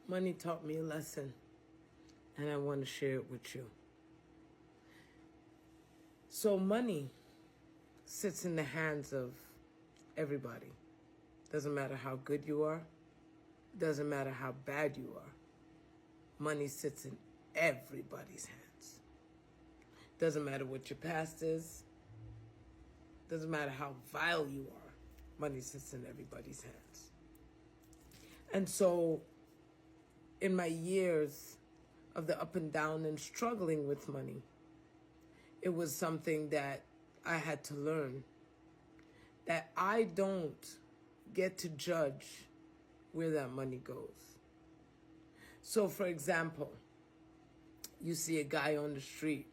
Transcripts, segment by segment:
Money taught me a lesson, and I want to share it with you. So money sits in the hands of everybody. Doesn't matter how good you are. Doesn't matter how bad you are. Money sits in everybody's hands. Doesn't matter what your past is. Doesn't matter how vile you are. Money sits in everybody's hands. And so in my years of the up and down and struggling with money, it was something that I had to learn, that I don't get to judge where that money goes. So for example, you see a guy on the street,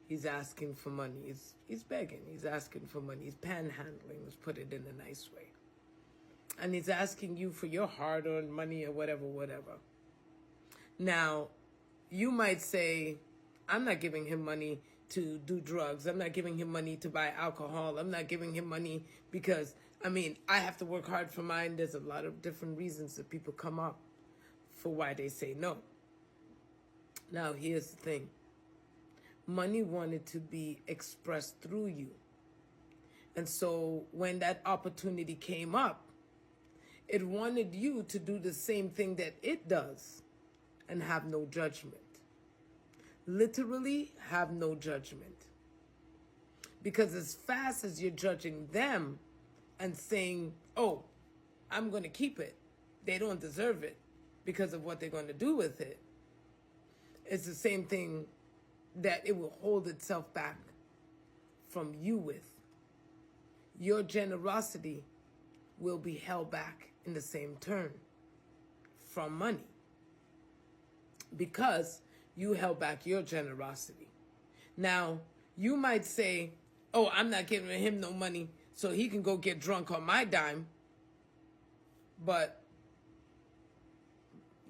he's asking for money, he's begging, he's asking for money, he's panhandling, let's put it in a nice way. And he's asking you for your hard-earned money or whatever. Now, you might say, I'm not giving him money to do drugs. I'm not giving him money to buy alcohol. I'm not giving him money because, I have to work hard for mine. There's a lot of different reasons that people come up for why they say no. Now, here's the thing. Money wanted to be expressed through you. And so when that opportunity came up, it wanted you to do the same thing that it does and have no judgment. Literally have no judgment. Because as fast as you're judging them and saying, oh, I'm going to keep it, they don't deserve it because of what they're going to do with it, it's the same thing that it will hold itself back from you with. Your generosity will be held back in the same turn from money because you held back your generosity. Now, you might say, oh, I'm not giving him no money so he can go get drunk on my dime. But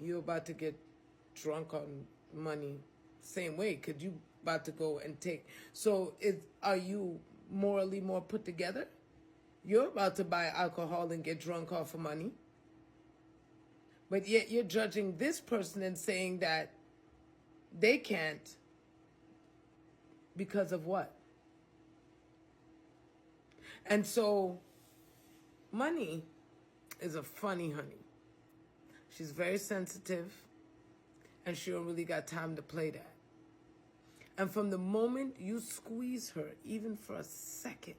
you're about to get drunk on money same way because you about to go and take. So are you morally more put together? You're about to buy alcohol and get drunk off of money. But yet you're judging this person and saying that they can't because of what? And so money is a funny honey. She's very sensitive and she don't really got time to play that. And from the moment you squeeze her, even for a second,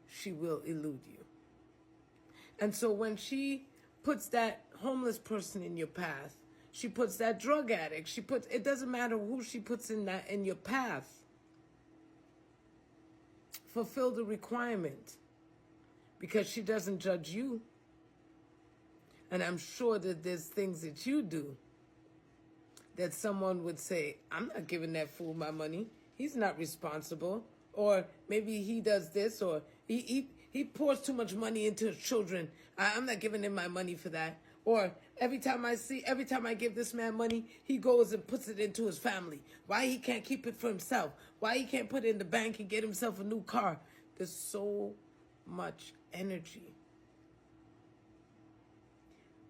she will elude you. And so when she puts that homeless person in your path, she puts that drug addict, it doesn't matter who she puts in your path. Fulfill the requirement because she doesn't judge you. And I'm sure that there's things that you do that someone would say, I'm not giving that fool my money. He's not responsible. Or maybe he does this, or he pours too much money into his children. I'm not giving him my money for that. Or every time I give this man money, he goes and puts it into his family. Why he can't keep it for himself? Why he can't put it in the bank and get himself a new car? There's so much energy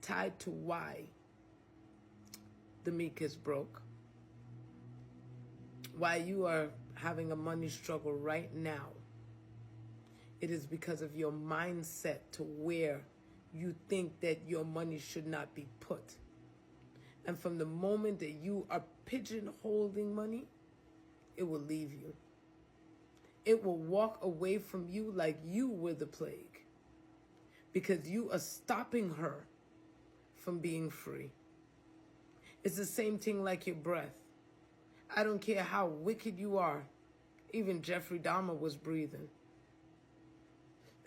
tied to why the meek is broke. Why you are having a money struggle right now. It is because of your mindset to where you think that your money should not be put. And from the moment that you are pigeonholing money, it will leave you. It will walk away from you like you were the plague because you are stopping her from being free. It's the same thing like your breath. I don't care how wicked you are. Even Jeffrey Dahmer was breathing.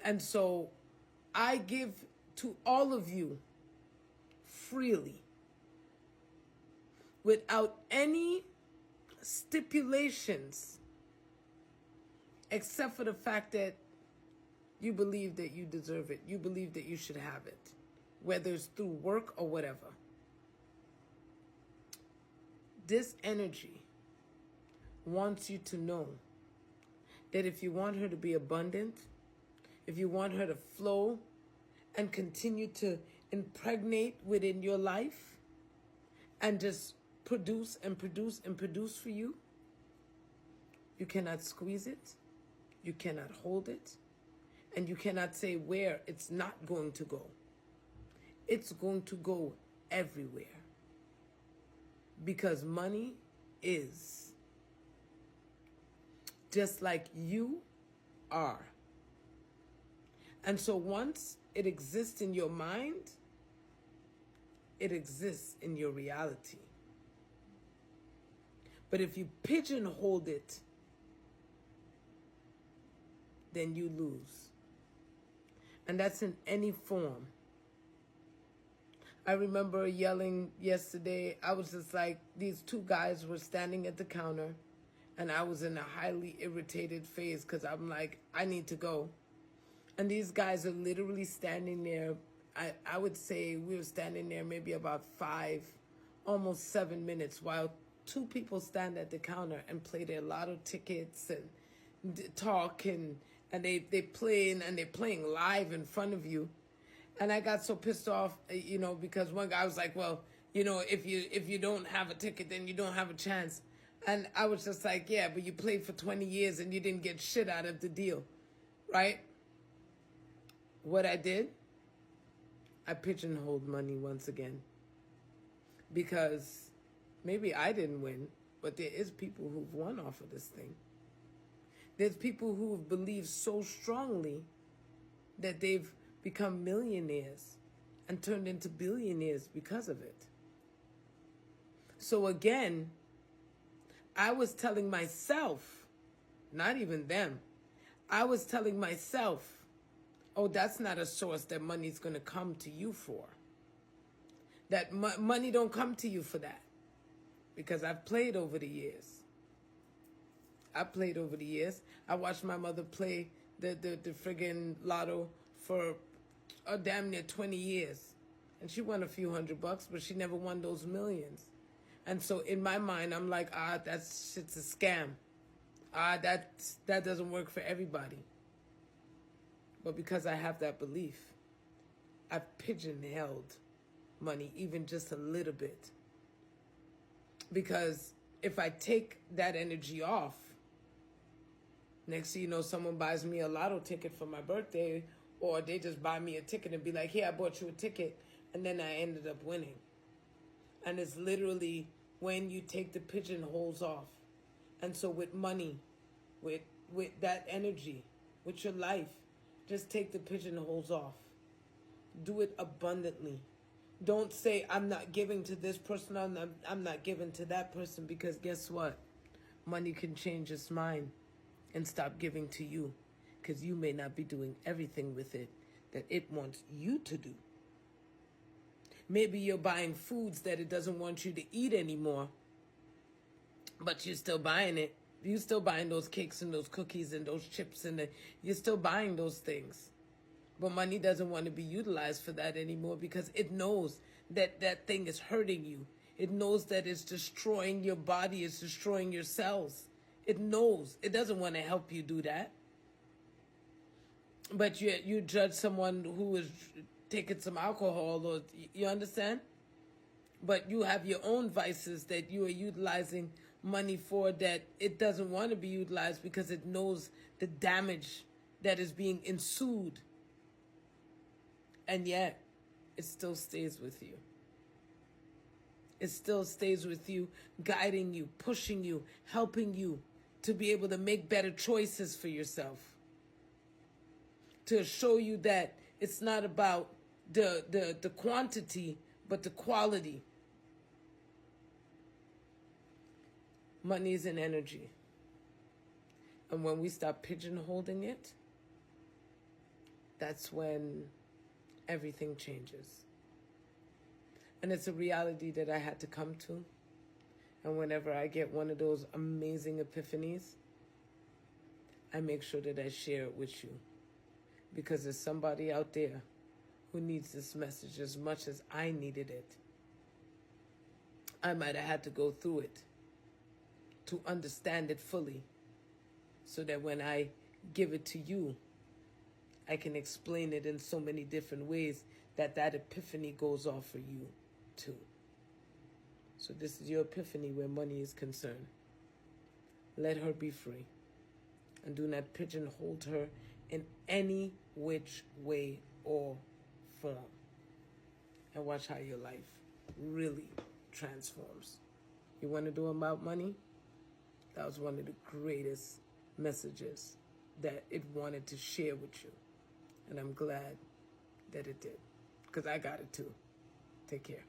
And so I give to all of you freely without any stipulations except for the fact that you believe that you deserve it. You believe that you should have it, whether it's through work or whatever. This energy wants you to know that if you want her to be abundant, if you want her to flow and continue to impregnate within your life and just produce and produce and produce for you, you cannot squeeze it, you cannot hold it, and you cannot say where it's not going to go. It's going to go everywhere. Because money is just like you are. And so once it exists in your mind, it exists in your reality. But if you pigeonhole it, then you lose. And that's in any form. I remember yelling yesterday. I was just like, these two guys were standing at the counter, and I was in a highly irritated phase because I'm like, I need to go. And these guys are literally standing there. I would say we were standing there maybe about 5, almost 7 minutes while two people stand at the counter and play their lotto tickets and talk and they playing and they're playing live in front of you. And I got so pissed off, because one guy was like, well, if you don't have a ticket, then you don't have a chance. And I was just like, yeah, but you played for 20 years and you didn't get shit out of the deal, right? What I did, I pigeonholed money once again. Because maybe I didn't win, but there is people who've won off of this thing. There's people who've believed so strongly that they've become millionaires and turned into billionaires because of it. So again, I was telling myself, not even them, I was telling myself, oh, that's not a source that money's going to come to you for. That money don't come to you for that. Because I've played over the years. I watched my mother play the friggin' lotto for damn near 20 years. And she won a few $100, but she never won those millions. And so in my mind, I'm like, that shit's a scam. That doesn't work for everybody. But because I have that belief, I've pigeonholed money even just a little bit. Because if I take that energy off, next thing you know, someone buys me a lotto ticket for my birthday, or they just buy me a ticket and be like, hey, I bought you a ticket, and then I ended up winning. And it's literally when you take the pigeonholes off. And so with money, with that energy, with your life, just take the pigeonholes off. Do it abundantly. Don't say, I'm not giving to this person, I'm not giving to that person, because guess what? Money can change its mind and stop giving to you, because you may not be doing everything with it that it wants you to do. Maybe you're buying foods that it doesn't want you to eat anymore, but you're still buying it. You're still buying those cakes and those cookies and those chips, and you're still buying those things. But money doesn't want to be utilized for that anymore, because it knows that that thing is hurting you. It knows that it's destroying your body, it's destroying your cells. It knows. It doesn't want to help you do that. But you judge someone who is taking some alcohol, or you understand? But you have your own vices that you are utilizing money for, that it doesn't want to be utilized because it knows the damage that is being ensued. And yet, it still stays with you. It still stays with you, guiding you, pushing you, helping you to be able to make better choices for yourself. To show you that it's not about the quantity, but the quality. Money is an energy. And when we stop pigeonholing it, that's when everything changes. And it's a reality that I had to come to. And whenever I get one of those amazing epiphanies, I make sure that I share it with you. Because there's somebody out there who needs this message as much as I needed it. I might have had to go through it to understand it fully, so that when I give it to you, I can explain it in so many different ways that that epiphany goes off for you too. So this is your epiphany where money is concerned. Let her be free. And do not pigeonhole her in any which way or form. And watch how your life really transforms. You want to do about money? That was one of the greatest messages that it wanted to share with you. And I'm glad that it did. Because I got it too. Take care.